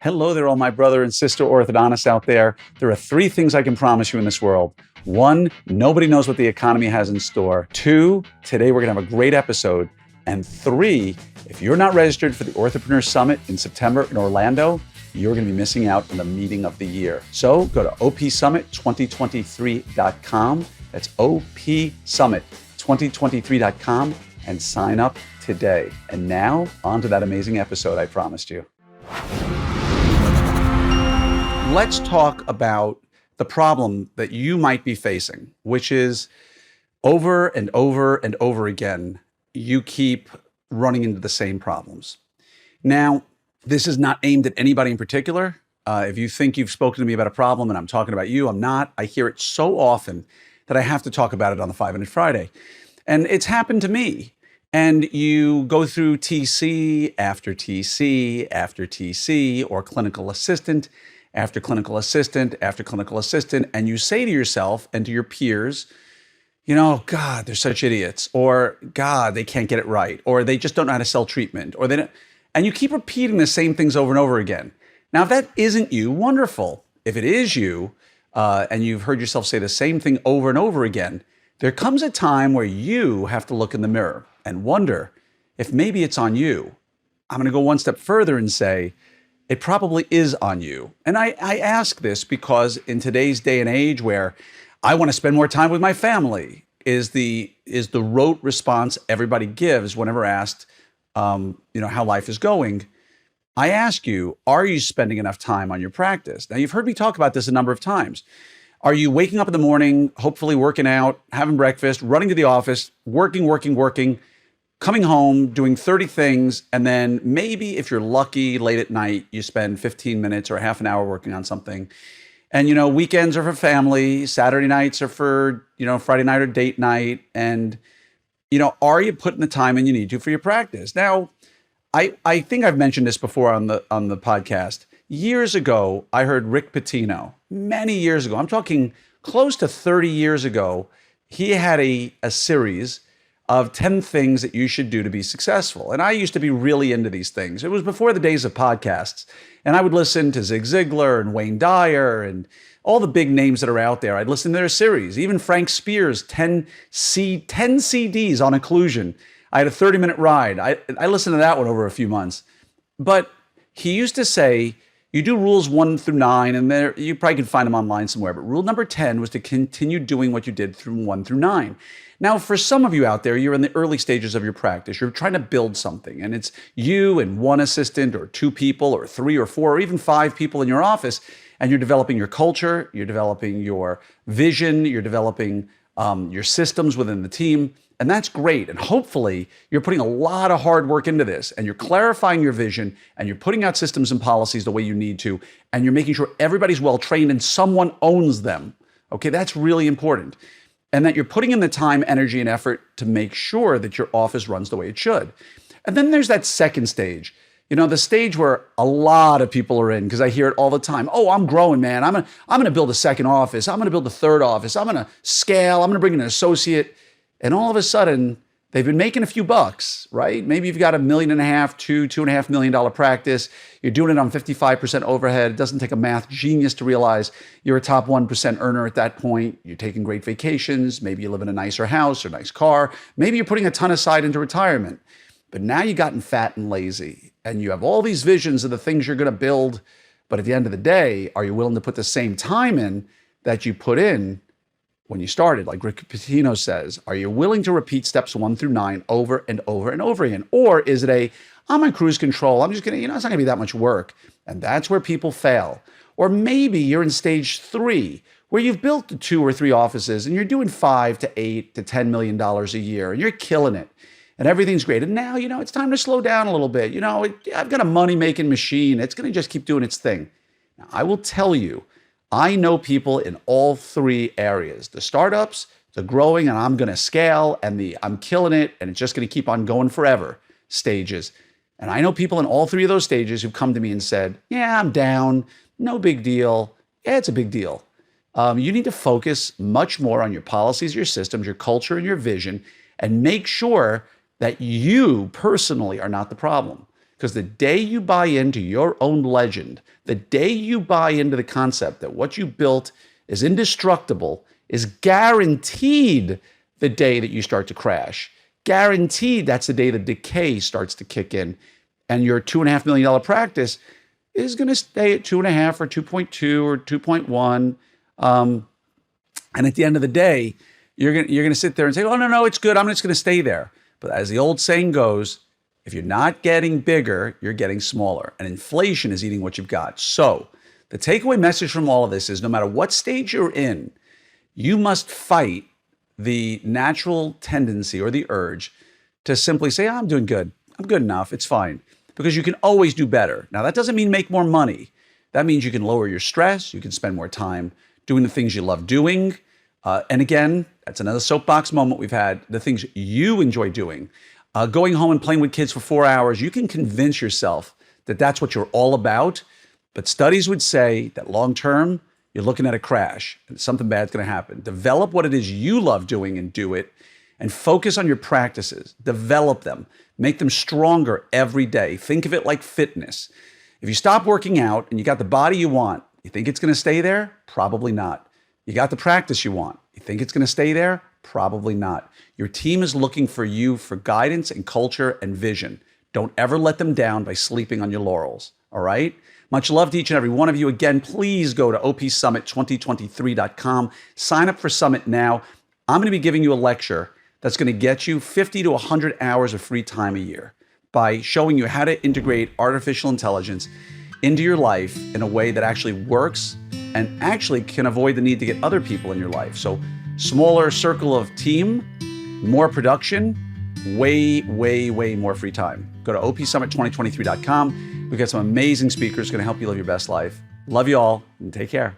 Hello there, all my brother and sister orthodontists out there. There are three things I can promise you in this world. One, nobody knows what the economy has in store. Two, today we're going to have a great episode. And three, if you're not registered for the Orthopreneur Summit in September in Orlando, you're going to be missing out on the meeting of the year. So go to opsummit2023.com. That's opsummit2023.com and sign up today. And now, on to that amazing episode I promised you. Let's talk about the problem that you might be facing, which is over and over and over again, you keep running into the same problems. Now, this is not aimed at anybody in particular. If you think you've spoken to me about a problem and I'm talking about you, I'm not. I hear it so often that I have to talk about it on the 5-Minute Friday. And it's happened to me. And you go through TC after TC after TC, or clinical assistant after clinical assistant after clinical assistant, and you say to yourself and to your peers, you know, God, they're such idiots, or God, they can't get it right, or they just don't know how to sell treatment, or they don't, and you keep repeating the same things over and over again. Now, if that isn't you, wonderful. If it is you, and you've heard yourself say the same thing over and over again, there comes a time where you have to look in the mirror and wonder if maybe it's on you. I'm going to go one step further and say, it probably is on you. And I ask this because in today's day and age where I want to spend more time with my family is the rote response everybody gives whenever asked, how life is going. I ask you, are you spending enough time on your practice? Now, you've heard me talk about this a number of times. Are you waking up in the morning, hopefully working out, having breakfast, running to the office, working, coming home, doing 30 things, and then maybe if you're lucky, late at night, you spend 15 minutes or half an hour working on something. And, weekends are for family, Saturday nights are for, Friday night or date night. And, are you putting the time in you need to for your practice? Now, I think I've mentioned this before on the podcast. Years ago, I heard Rick Pitino, many years ago, I'm talking close to 30 years ago, he had a series of 10 things that you should do to be successful. And I used to be really into these things. It was before the days of podcasts. And I would listen to Zig Ziglar and Wayne Dyer and all the big names that are out there. I'd listen to their series, even Frank Spears, 10 CDs on occlusion. I had a 30-minute ride. I listened to that one over a few months. But he used to say, you do rules 1 through 9, and there you probably can find them online somewhere. But rule number 10 was to continue doing what you did from 1 through 9. Now, for some of you out there, you're in the early stages of your practice. You're trying to build something, and it's you and one assistant or 2 people or 3 or 4 or even 5 people in your office, and you're developing your culture, you're developing your vision, you're developing your systems within the team, and that's great. And hopefully, you're putting a lot of hard work into this, and you're clarifying your vision, and you're putting out systems and policies the way you need to, and you're making sure everybody's well-trained and someone owns them. Okay, that's really important. And that you're putting in the time, energy, and effort to make sure that your office runs the way it should. And then there's that second stage, the stage where a lot of people are in, because I hear it all the time. Oh, I'm growing, man. I'm going to build a second office. I'm going to build a third office. I'm going to scale. I'm going to bring in an associate. And all of a sudden, they've been making a few bucks, right? Maybe you've got $1.5 million, $2.5 million practice. You're doing it on 55% overhead. It doesn't take a math genius to realize you're a top 1% earner at that point. You're taking great vacations. Maybe you live in a nicer house or nice car. Maybe you're putting a ton aside into retirement. But now you've gotten fat and lazy, and you have all these visions of the things you're going to build. But at the end of the day, are you willing to put the same time in that you put in when you started? Like Rick Pitino says, are you willing to repeat steps 1 through 9 over and over and over again? Or is it I'm on cruise control, I'm just going to, it's not going to be that much work. And that's where people fail. Or maybe you're in stage 3, where you've built 2 or 3 offices and you're doing $5 to $8 to $10 million a year and you're killing it. And everything's great. And now, it's time to slow down a little bit. I've got a money-making machine. It's going to just keep doing its thing. Now, I will tell you, I know people in all 3 areas, the startups, the growing, and I'm going to scale, and the I'm killing it, and it's just going to keep on going forever stages. And I know people in all 3 of those stages who've come to me and said, yeah, I'm down. No big deal. Yeah, it's a big deal. You need to focus much more on your policies, your systems, your culture, and your vision, and make sure that you personally are not the problem. Because the day you buy into your own legend, the day you buy into the concept that what you built is indestructible, is guaranteed the day that you start to crash. Guaranteed that's the day the decay starts to kick in. And your $2.5 million practice is going to stay at 2.5 or 2.2 or 2.1. And at the end of the day, you're going to sit there and say, oh, no, it's good. I'm just going to stay there. But as the old saying goes, if you're not getting bigger, you're getting smaller. And inflation is eating what you've got. So the takeaway message from all of this is no matter what stage you're in, you must fight the natural tendency or the urge to simply say, I'm doing good. I'm good enough. It's fine. Because you can always do better. Now, that doesn't mean make more money. That means you can lower your stress. You can spend more time doing the things you love doing. And again, that's another soapbox moment we've had, the things you enjoy doing. Going home and playing with kids for 4 hours, you can convince yourself that that's what you're all about. But studies would say that long-term, you're looking at a crash and something bad's going to happen. Develop what it is you love doing and do it, and focus on your practices. Develop them. Make them stronger every day. Think of it like fitness. If you stop working out and you got the body you want, you think it's going to stay there? Probably not. You got the practice you want. You think it's going to stay there? Probably not. Your team is looking for you for guidance and culture and vision. Don't ever let them down by sleeping on your laurels. All right? Much love to each and every one of you. Again, please go to opsummit2023.com. Sign up for Summit now. I'm going to be giving you a lecture that's going to get you 50 to 100 hours of free time a year by showing you how to integrate artificial intelligence into your life in a way that actually works and actually can avoid the need to get other people in your life. So smaller circle of team, more production, way more free time. Go to opsummit2023.com. We've got some amazing speakers going to help you live your best life. Love you all and take care.